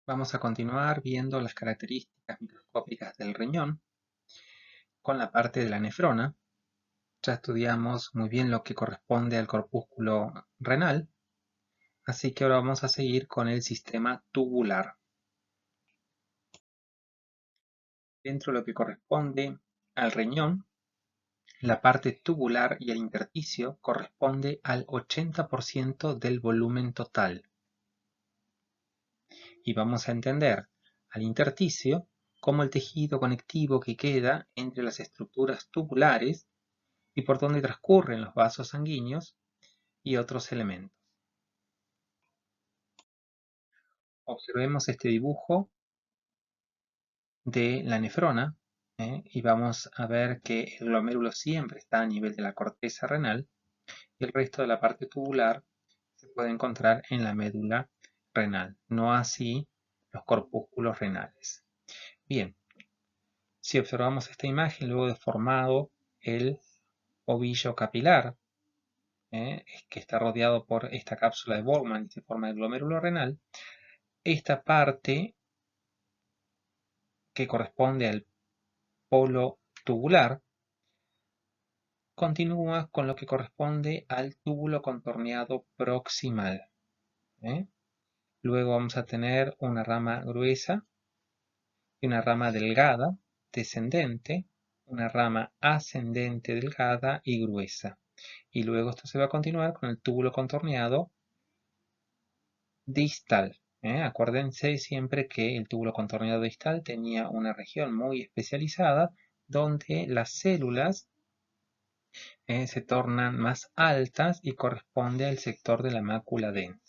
Vamos a continuar viendo las características microscópicas del riñón con la parte de la nefrona. Ya estudiamos muy bien lo que corresponde al corpúsculo renal, así que ahora vamos a seguir con el sistema tubular. Dentro de lo que corresponde al riñón, la parte tubular y el intersticio corresponde al 80% del volumen total. Y vamos a entender al intersticio como el tejido conectivo que queda entre las estructuras tubulares y por donde transcurren los vasos sanguíneos y otros elementos. Observemos este dibujo de la nefrona y vamos a ver que el glomérulo siempre está a nivel de la corteza renal y el resto de la parte tubular se puede encontrar en la médula renal, no así los corpúsculos renales. Bien, si observamos esta imagen luego de formado el ovillo capilar, que está rodeado por esta cápsula de Bowman y se forma el glomérulo renal, esta parte que corresponde al polo tubular continúa con lo que corresponde al túbulo contorneado proximal. Luego vamos a tener una rama gruesa y una rama delgada, descendente, una rama ascendente delgada y gruesa. Y luego esto se va a continuar con el túbulo contorneado distal. Acuérdense siempre que el túbulo contorneado distal tenía una región muy especializada donde las células se tornan más altas y corresponde al sector de la mácula densa.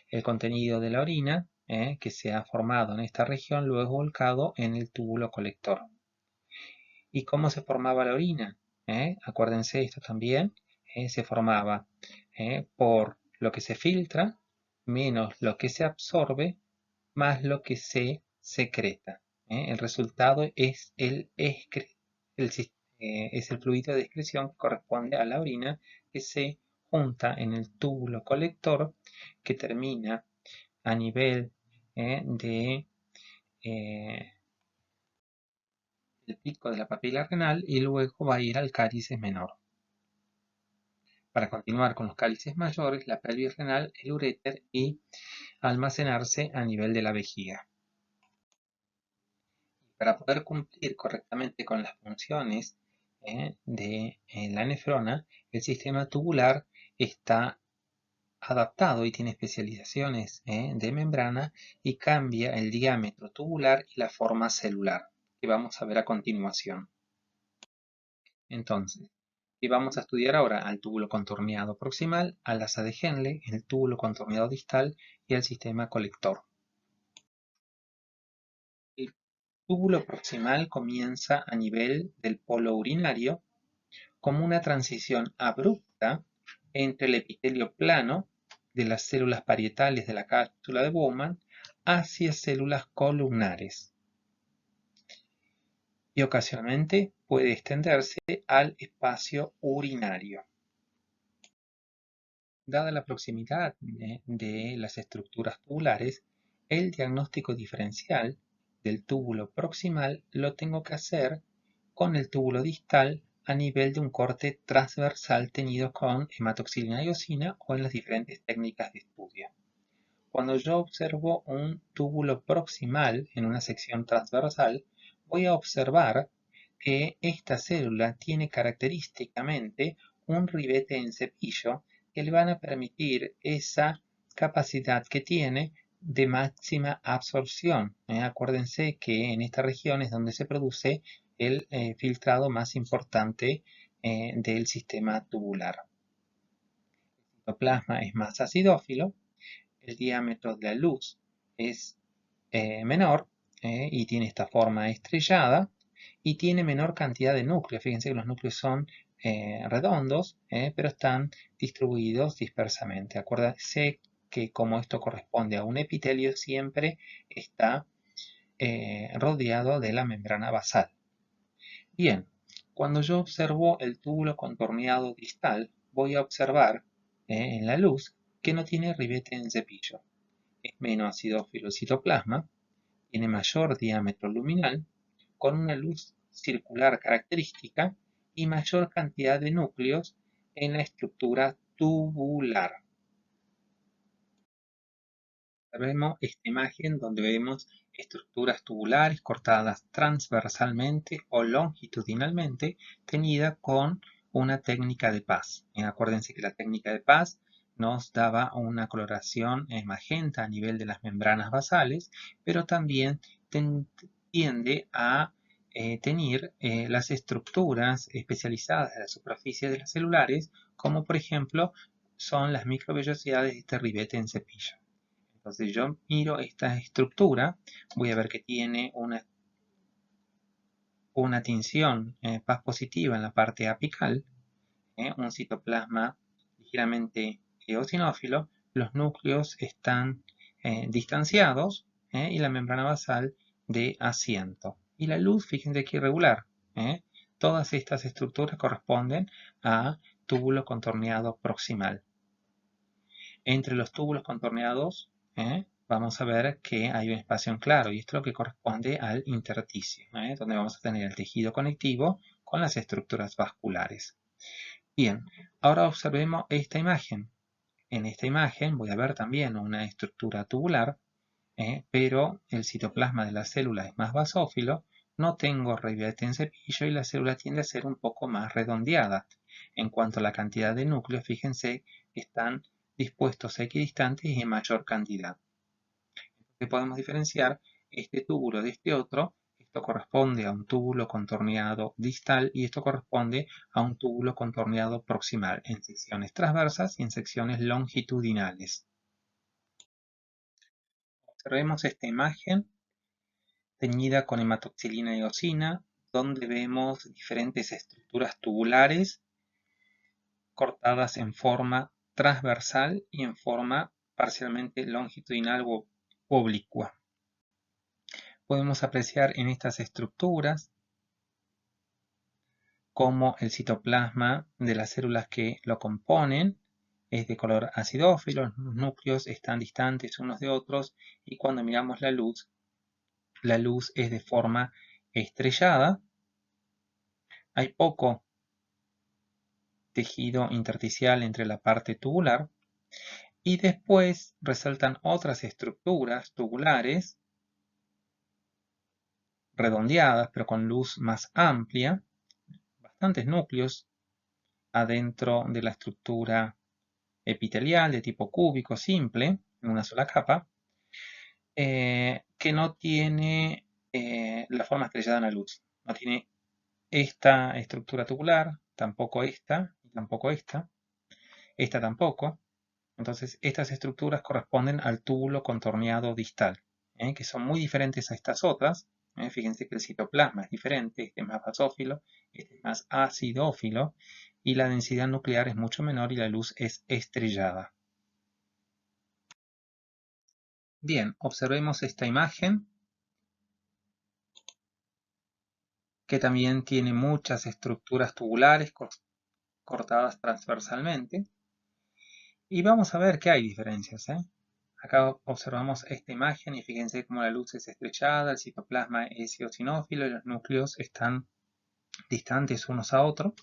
El contenido de la orina que se ha formado en esta región luego es volcado en el túbulo colector. ¿Y cómo se formaba la orina? Acuérdense esto también, se formaba por lo que se filtra menos lo que se absorbe más lo que se secreta. El resultado es es el fluido de excreción que corresponde a la orina que se junta en el túbulo colector que termina a nivel de el pico de la papila renal y luego va a ir al cálice menor. Para continuar con los cálices mayores, la pelvis renal, el uréter y almacenarse a nivel de la vejiga. Para poder cumplir correctamente con las funciones de la nefrona, el sistema tubular está adaptado y tiene especializaciones de membrana y cambia el diámetro tubular y la forma celular, que vamos a ver a continuación. Entonces, y vamos a estudiar ahora al túbulo contorneado proximal, al asa de Henle, el túbulo contorneado distal y el sistema colector. El túbulo proximal comienza a nivel del polo urinario como una transición abrupta entre el epitelio plano de las células parietales de la cápsula de Bowman hacia células columnares y ocasionalmente puede extenderse al espacio urinario. Dada la proximidad de las estructuras tubulares, el diagnóstico diferencial del túbulo proximal lo tengo que hacer con el túbulo distal a nivel de un corte transversal teñido con hematoxilina y eosina o en las diferentes técnicas de estudio. Cuando yo observo un túbulo proximal en una sección transversal, voy a observar que esta célula tiene característicamente un ribete en cepillo que le van a permitir esa capacidad que tiene de máxima absorción. Acuérdense que en esta región es donde se produce el filtrado más importante del sistema tubular. El citoplasma es más acidófilo, el diámetro de la luz es menor y tiene esta forma estrellada y tiene menor cantidad de núcleos. Fíjense que los núcleos son redondos, pero están distribuidos dispersamente. Acuérdense que como esto corresponde a un epitelio, siempre está rodeado de la membrana basal. Bien, cuando yo observo el túbulo contorneado distal, voy a observar en la luz que no tiene ribete en cepillo. es menos acidófilo el citoplasma, tiene mayor diámetro luminal, con una luz circular característica y mayor cantidad de núcleos en la estructura tubular. Vemos esta imagen donde vemos estructuras tubulares cortadas transversalmente o longitudinalmente, teñidas con una técnica de Paz. Acuérdense que la técnica de Paz nos daba una coloración magenta a nivel de las membranas basales, pero también tiende a teñir las estructuras especializadas de la superficie de las celulares, como por ejemplo son las microvellosidades de este ribete en cepillo. Entonces yo miro esta estructura, voy a ver que tiene una tinción Paz positiva en la parte apical, un citoplasma ligeramente eosinófilo, los núcleos están distanciados y la membrana basal de asiento. Y la luz, fíjense que irregular. Todas estas estructuras corresponden a túbulo contorneado proximal. Entre los túbulos contorneados vamos a ver que hay un espacio en claro y esto es lo que corresponde al intersticio, donde vamos a tener el tejido conectivo con las estructuras vasculares. Bien, ahora observemos esta imagen. En esta imagen voy a ver también una estructura tubular, pero el citoplasma de la célula es más basófilo, no tengo ribete en cepillo y la célula tiende a ser un poco más redondeada. En cuanto a la cantidad de núcleos, fíjense que están dispuestos equidistantes y en mayor cantidad. Entonces podemos diferenciar este túbulo de este otro. Esto corresponde a un túbulo contorneado distal y esto corresponde a un túbulo contorneado proximal en secciones transversas y en secciones longitudinales. Observemos esta imagen teñida con hematoxilina y eosina, donde vemos diferentes estructuras tubulares cortadas en forma transversal y en forma parcialmente longitudinal u oblicua. Podemos apreciar en estas estructuras cómo el citoplasma de las células que lo componen es de color acidófilo, los núcleos están distantes unos de otros y cuando miramos la luz es de forma estrellada. Hay poco tejido intersticial entre la parte tubular y después resaltan otras estructuras tubulares redondeadas pero con luz más amplia, bastantes núcleos adentro de la estructura epitelial de tipo cúbico simple, en una sola capa, que no tiene la forma estrellada en la luz. No tiene esta estructura tubular, tampoco esta, y tampoco esta tampoco. Entonces estas estructuras corresponden al túbulo contorneado distal, que son muy diferentes a estas otras. Fíjense que el citoplasma es diferente, este es más basófilo, este es más acidófilo, y la densidad nuclear es mucho menor y la luz es estrellada. Bien, observemos esta imagen, que también tiene muchas estructuras tubulares cortadas transversalmente. Y vamos a ver que hay diferencias. Acá observamos esta imagen y fíjense cómo la luz es estrechada, el citoplasma es eosinófilo y los núcleos están distantes unos a otros.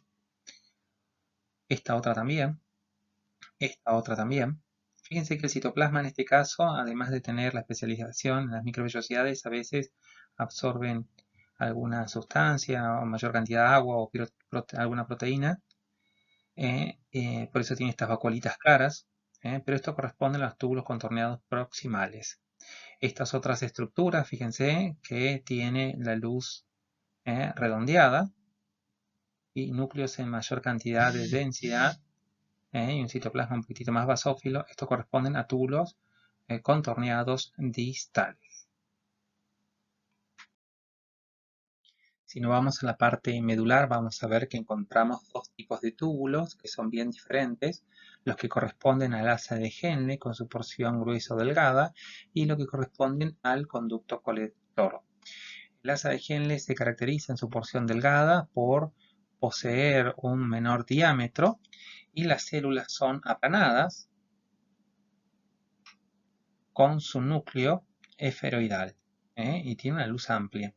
Esta otra también. Esta otra también. Fíjense que el citoplasma en este caso, además de tener la especialización en las microvellosidades, a veces absorben alguna sustancia o mayor cantidad de agua o alguna proteína. Por eso tiene estas vacuolitas claras. Pero esto corresponde a los túbulos contorneados proximales. Estas otras estructuras, fíjense que tiene la luz redondeada y núcleos en mayor cantidad de densidad y un citoplasma un poquitito más basófilo. Estos corresponden a túbulos contorneados distales. Si nos vamos a la parte medular, vamos a ver que encontramos dos tipos de túbulos que son bien diferentes. Los que corresponden al asa de Henle con su porción gruesa o delgada y los que corresponden al conducto colector. El asa de Henle se caracteriza en su porción delgada por poseer un menor diámetro y las células son aplanadas con su núcleo esferoidal, y tiene una luz amplia.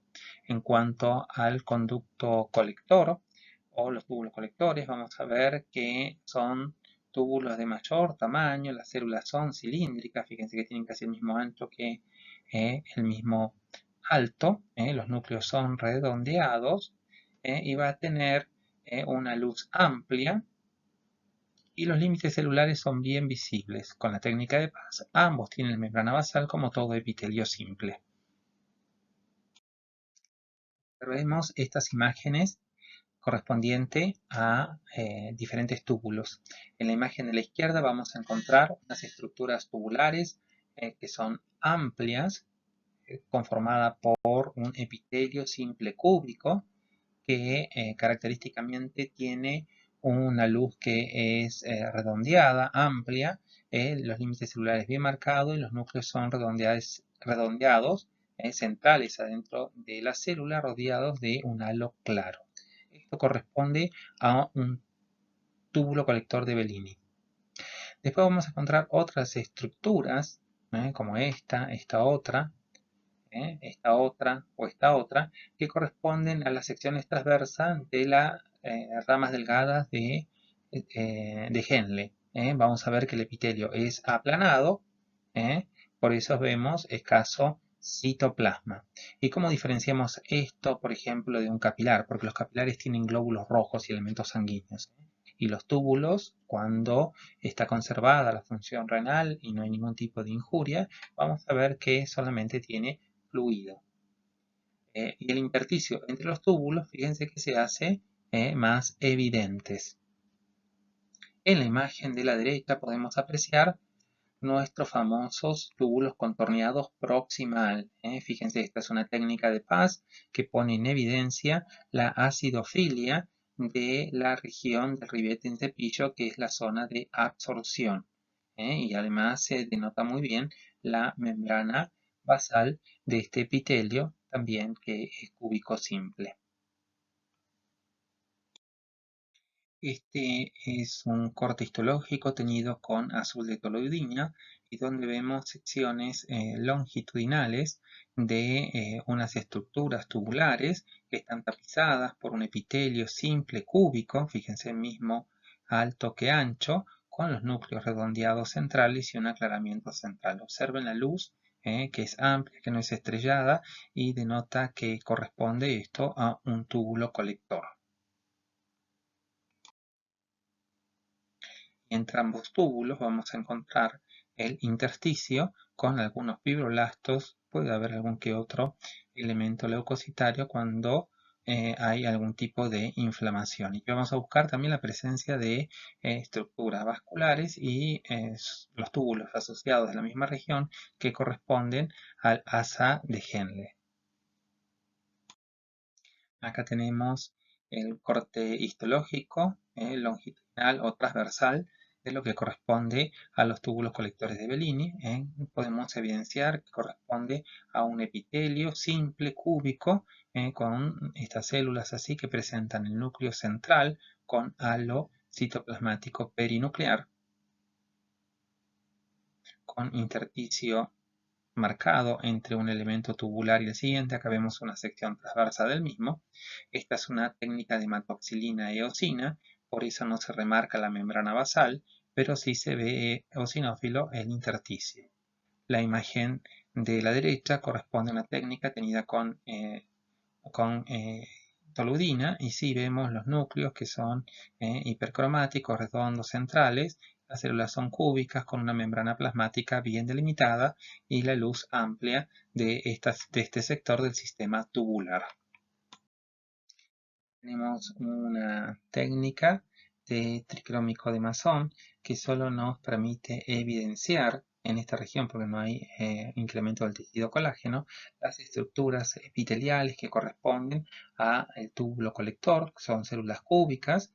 En cuanto al conducto colector o los túbulos colectores, vamos a ver que son túbulos de mayor tamaño, las células son cilíndricas, fíjense que tienen casi el mismo ancho que el mismo alto, los núcleos son redondeados, y va a tener una luz amplia y los límites celulares son bien visibles. Con la técnica de Paz, ambos tienen membrana basal como todo epitelio simple. Observemos estas imágenes correspondientes a diferentes túbulos. En la imagen de la izquierda vamos a encontrar unas estructuras tubulares que son amplias, conformada por un epitelio simple cúbico que característicamente tiene una luz que es redondeada, amplia, los límites celulares bien marcados y los núcleos son redondeados, centrales adentro de la célula, rodeados de un halo claro. Esto corresponde a un túbulo colector de Bellini. Después vamos a encontrar otras estructuras, como esta otra, esta otra o esta otra, que corresponden a las secciones transversas de las ramas delgadas de Henle. Vamos a ver que el epitelio es aplanado, por eso vemos escaso citoplasma. ¿Y cómo diferenciamos esto, por ejemplo, de un capilar? Porque los capilares tienen glóbulos rojos y elementos sanguíneos. Y los túbulos, cuando está conservada la función renal y no hay ningún tipo de injuria, vamos a ver que solamente tiene fluido. Y el intersticio entre los túbulos, fíjense que se hace más evidentes. En la imagen de la derecha podemos apreciar nuestros famosos túbulos contorneados proximal. Fíjense, esta es una técnica de Paz que pone en evidencia la acidofilia de la región del ribete en cepillo, que es la zona de absorción. Y además se denota muy bien la membrana basal de este epitelio, también que es cúbico simple. Este es un corte histológico teñido con azul de toluidina y donde vemos secciones longitudinales de unas estructuras tubulares que están tapizadas por un epitelio simple cúbico, fíjense mismo alto que ancho, con los núcleos redondeados centrales y un aclaramiento central. Observen la luz, que es amplia, que no es estrellada y denota que corresponde esto a un túbulo colector. Entre ambos túbulos vamos a encontrar el intersticio con algunos fibroblastos, puede haber algún que otro elemento leucocitario cuando hay algún tipo de inflamación. Y vamos a buscar también la presencia de estructuras vasculares y los túbulos asociados de la misma región que corresponden al asa de Henle. Acá tenemos el corte histológico, longitudinal o transversal de lo que corresponde a los túbulos colectores de Bellini. Podemos evidenciar que corresponde a un epitelio simple cúbico con estas células así que presentan el núcleo central con halo citoplasmático perinuclear con intersticio marcado entre un elemento tubular y el siguiente. Acá vemos una sección transversa del mismo. Esta es una técnica de hematoxilina eosina, por eso no se remarca la membrana basal, pero sí se ve eosinófilo el intersticio. La imagen de la derecha corresponde a una técnica tenida con toluidina y sí vemos los núcleos que son hipercromáticos, redondos, centrales. Las células son cúbicas con una membrana plasmática bien delimitada y la luz amplia de este sector del sistema tubular. Tenemos una técnica de tricrómico de Masson que solo nos permite evidenciar en esta región, porque no hay incremento del tejido colágeno, las estructuras epiteliales que corresponden al túbulo colector, que son células cúbicas,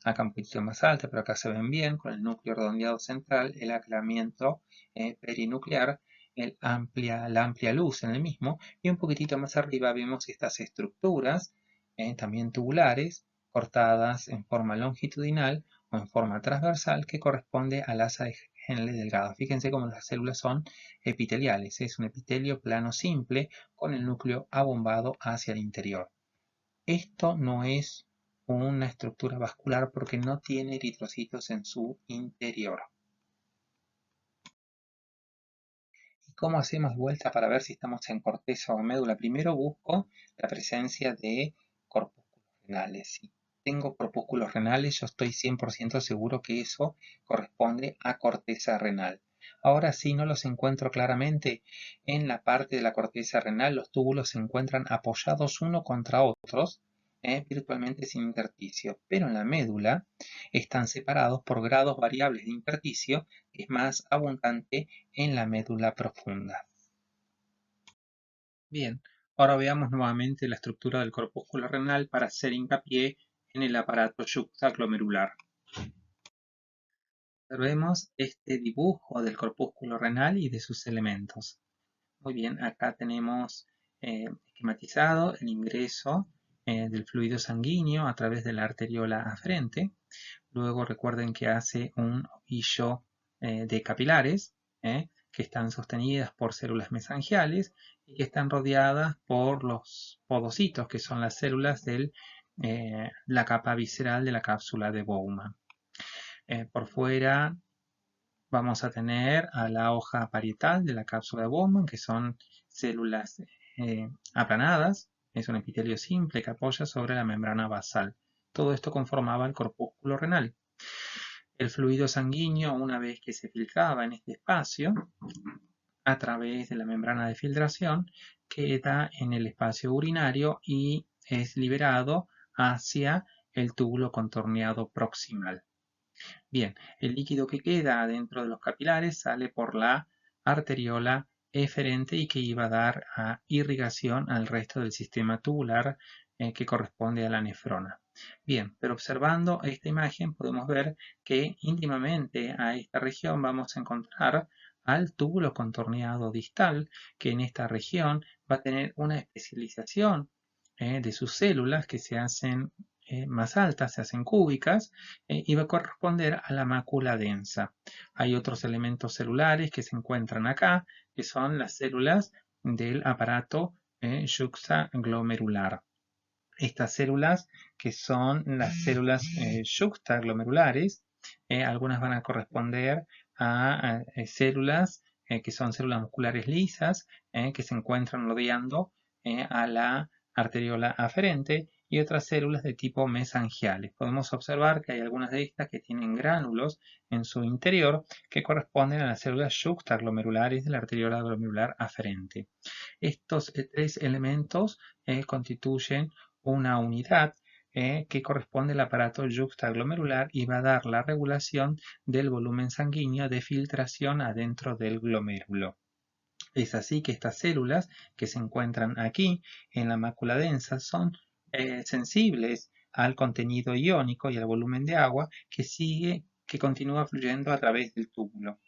acá un poquito más alta, pero acá se ven bien, con el núcleo redondeado central, el aclaramiento perinuclear, la amplia luz en el mismo, y un poquitito más arriba vemos estas estructuras también tubulares, cortadas en forma longitudinal o en forma transversal, que corresponde al asa Henle delgado. Fíjense cómo las células son epiteliales. Es un epitelio plano simple con el núcleo abombado hacia el interior. Esto no es una estructura vascular porque no tiene eritrocitos en su interior. ¿Y cómo hacemos vuelta para ver si estamos en corteza o médula? Primero busco la presencia de corpúsculos renales. Si tengo corpúsculos renales, yo estoy 100% seguro que eso corresponde a corteza renal. Ahora, si no los encuentro claramente, en la parte de la corteza renal los túbulos se encuentran apoyados uno contra otros, virtualmente sin intersticio, pero en la médula están separados por grados variables de intersticio, que es más abundante en la médula profunda. Bien, ahora veamos nuevamente la estructura del corpúsculo renal para hacer hincapié en el aparato yuxtaglomerular. Observemos este dibujo del corpúsculo renal y de sus elementos. Muy bien, acá tenemos esquematizado el ingreso del fluido sanguíneo a través de la arteriola aferente. Luego recuerden que hace un ovillo de capilares que están sostenidas por células mesangiales y que están rodeadas por los podocitos, que son las células de la capa visceral de la cápsula de Bowman. Por fuera vamos a tener a la hoja parietal de la cápsula de Bowman, que son células aplanadas. Es un epitelio simple que apoya sobre la membrana basal. Todo esto conformaba el corpúsculo renal. El fluido sanguíneo, una vez que se filtraba en este espacio, a través de la membrana de filtración, queda en el espacio urinario y es liberado hacia el túbulo contorneado proximal. Bien, el líquido que queda dentro de los capilares sale por la arteriola eferente y que iba a dar irrigación al resto del sistema tubular que corresponde a la nefrona. Bien, pero observando esta imagen podemos ver que íntimamente a esta región vamos a encontrar al túbulo contorneado distal, que en esta región va a tener una especialización de sus células que se hacen más altas, se hacen cúbicas, y va a corresponder a la mácula densa. Hay otros elementos celulares que se encuentran acá, que son las células del aparato yuxtaglomerular. Estas células, que son las células yuxtaglomerulares, algunas van a corresponder a células que son células musculares lisas, que se encuentran rodeando a la arteriola aferente, y otras células de tipo mesangiales. Podemos observar que hay algunas de estas que tienen gránulos en su interior que corresponden a las células yuxtaglomerulares de la arteriola glomerular aferente. Estos tres elementos constituyen una unidad que corresponde al aparato yuxtaglomerular y va a dar la regulación del volumen sanguíneo de filtración adentro del glomérulo. Es así que estas células que se encuentran aquí en la mácula densa son sensibles al contenido iónico y al volumen de agua que continúa fluyendo a través del túbulo.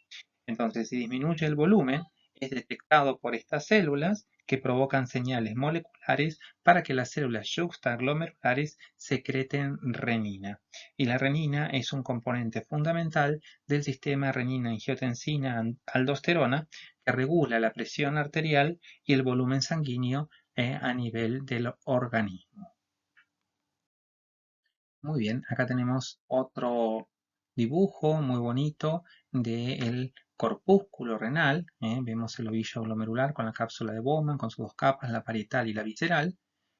Entonces, si disminuye el volumen, es detectado por estas células que provocan señales moleculares para que las células yuxtaglomerulares secreten renina. Y la renina es un componente fundamental del sistema renina-angiotensina-aldosterona que regula la presión arterial y el volumen sanguíneo a nivel del organismo. Muy bien, acá tenemos otro dibujo muy bonito del corpúsculo renal. Vemos el ovillo glomerular con la cápsula de Bowman con sus dos capas, la parietal y la visceral.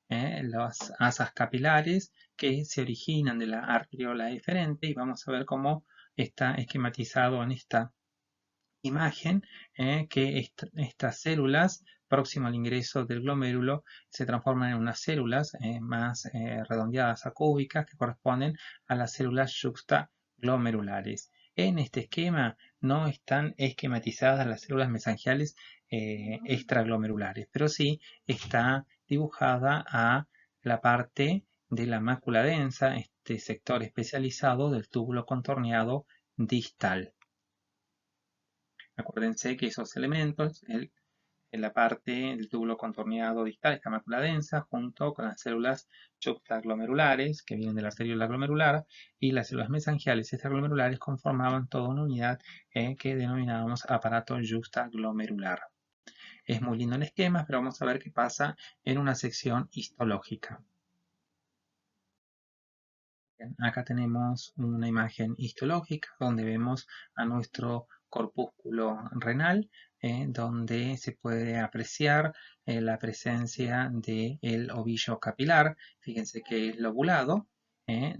Las asas capilares que se originan de la arteriola eferente, y vamos a ver cómo está esquematizado en esta imagen que estas células próximo al ingreso del glomérulo se transforman en unas células más redondeadas a cúbicas que corresponden a las células yuxtaglomerulares. En este esquema no están esquematizadas las células mesangiales extraglomerulares, pero sí está dibujada a la parte de la mácula densa, este sector especializado del túbulo contorneado distal. Acuérdense que esos elementos, el en la parte del túbulo contorneado distal, esta mácula densa, junto con las células juxtaglomerulares que vienen de la arteriola glomerular y las células mesangiales extraglomerulares conformaban toda una unidad que denominábamos aparato juxtaglomerular. Es muy lindo el esquema, pero vamos a ver qué pasa en una sección histológica. Bien, acá tenemos una imagen histológica donde vemos a nuestro corpúsculo renal, donde se puede apreciar la presencia del ovillo capilar. Fíjense que es lobulado, eh,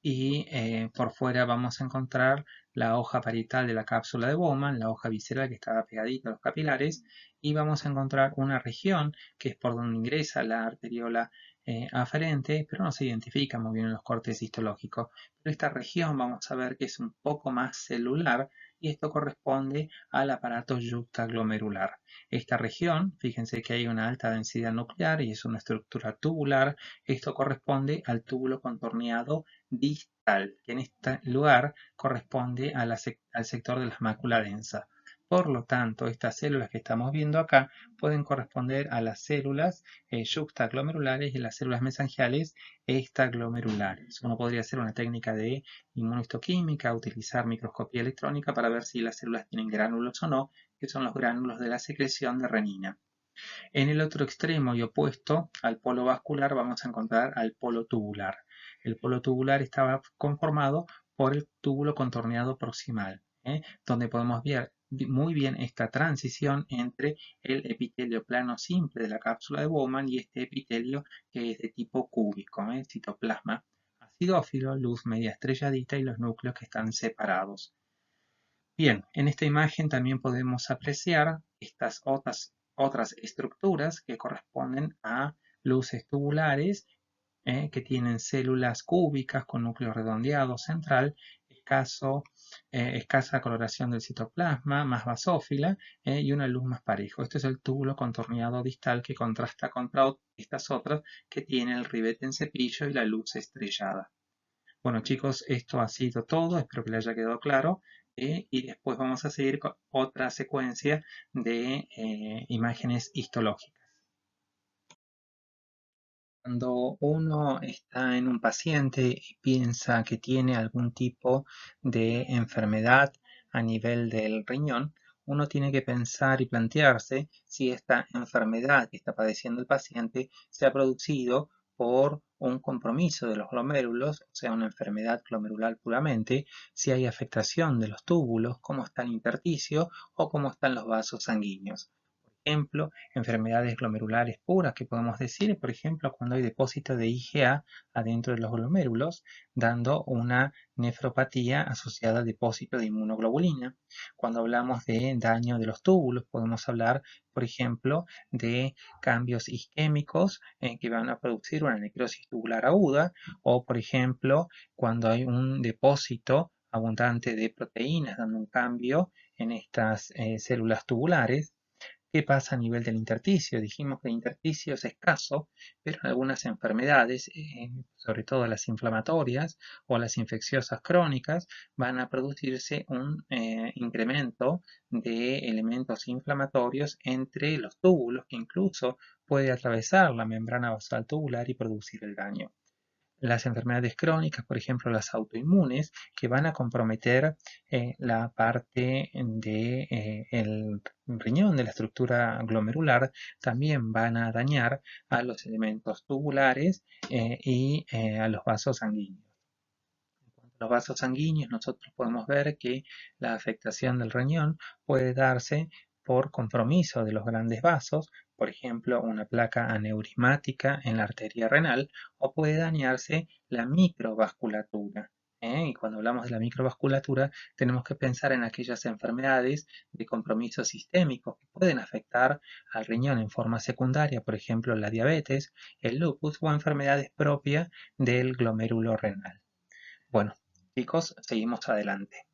y por fuera vamos a encontrar la hoja parietal de la cápsula de Bowman, la hoja visceral que estaba pegadita a los capilares, y vamos a encontrar una región que es por donde ingresa la arteriola aferente, pero no se identifica muy bien en los cortes histológicos. Pero esta región vamos a ver que es un poco más celular y esto corresponde al aparato yuxtaglomerular. Esta región, fíjense que hay una alta densidad nuclear y es una estructura tubular. Esto corresponde al túbulo contorneado distal, que en este lugar corresponde al sector de la mácula densa. Por lo tanto, estas células que estamos viendo acá pueden corresponder a las células yuxtaglomerulares y las células mesangiales extraglomerulares. Uno podría hacer una técnica de inmunohistoquímica, utilizar microscopía electrónica para ver si las células tienen gránulos o no, que son los gránulos de la secreción de renina. En el otro extremo y opuesto al polo vascular vamos a encontrar al polo tubular. El polo tubular estaba conformado por el túbulo contorneado proximal, donde podemos ver muy bien esta transición entre el epitelio plano simple de la cápsula de Bowman y este epitelio que es de tipo cúbico, citoplasma acidófilo, luz media estrelladita y los núcleos que están separados. Bien, en esta imagen también podemos apreciar estas otras estructuras que corresponden a luces tubulares que tienen células cúbicas con núcleo redondeado central, escasa coloración del citoplasma, más basófila y una luz más parejo. Este es el túbulo contorneado distal que contrasta contra estas otras que tienen el ribete en cepillo y la luz estrellada. Bueno chicos, esto ha sido todo, espero que les haya quedado claro y después vamos a seguir con otra secuencia de imágenes histológicas. Cuando uno está en un paciente y piensa que tiene algún tipo de enfermedad a nivel del riñón, uno tiene que pensar y plantearse si esta enfermedad que está padeciendo el paciente se ha producido por un compromiso de los glomérulos, o sea, una enfermedad glomerular puramente, si hay afectación de los túbulos, cómo está el intersticio o cómo están los vasos sanguíneos. Ejemplo, enfermedades glomerulares puras que podemos decir, por ejemplo, cuando hay depósito de IgA adentro de los glomérulos, dando una nefropatía asociada al depósito de inmunoglobulina. Cuando hablamos de daño de los túbulos, podemos hablar, por ejemplo, de cambios isquémicos que van a producir una necrosis tubular aguda, o, por ejemplo, cuando hay un depósito abundante de proteínas, dando un cambio en estas células tubulares. ¿Qué pasa a nivel del intersticio? Dijimos que el intersticio es escaso, pero en algunas enfermedades, sobre todo las inflamatorias o las infecciosas crónicas, van a producirse un incremento de elementos inflamatorios entre los túbulos que incluso puede atravesar la membrana basal tubular y producir el daño. Las enfermedades crónicas, por ejemplo las autoinmunes, que van a comprometer la parte del riñón, de la estructura glomerular, también van a dañar a los elementos tubulares y a los vasos sanguíneos. En cuanto a los vasos sanguíneos, nosotros podemos ver que la afectación del riñón puede darse por compromiso de los grandes vasos, por ejemplo, una placa aneurismática en la arteria renal, o puede dañarse la microvasculatura. Y cuando hablamos de la microvasculatura, tenemos que pensar en aquellas enfermedades de compromiso sistémico que pueden afectar al riñón en forma secundaria, por ejemplo, la diabetes, el lupus o enfermedades propias del glomérulo renal. Bueno, chicos, seguimos adelante.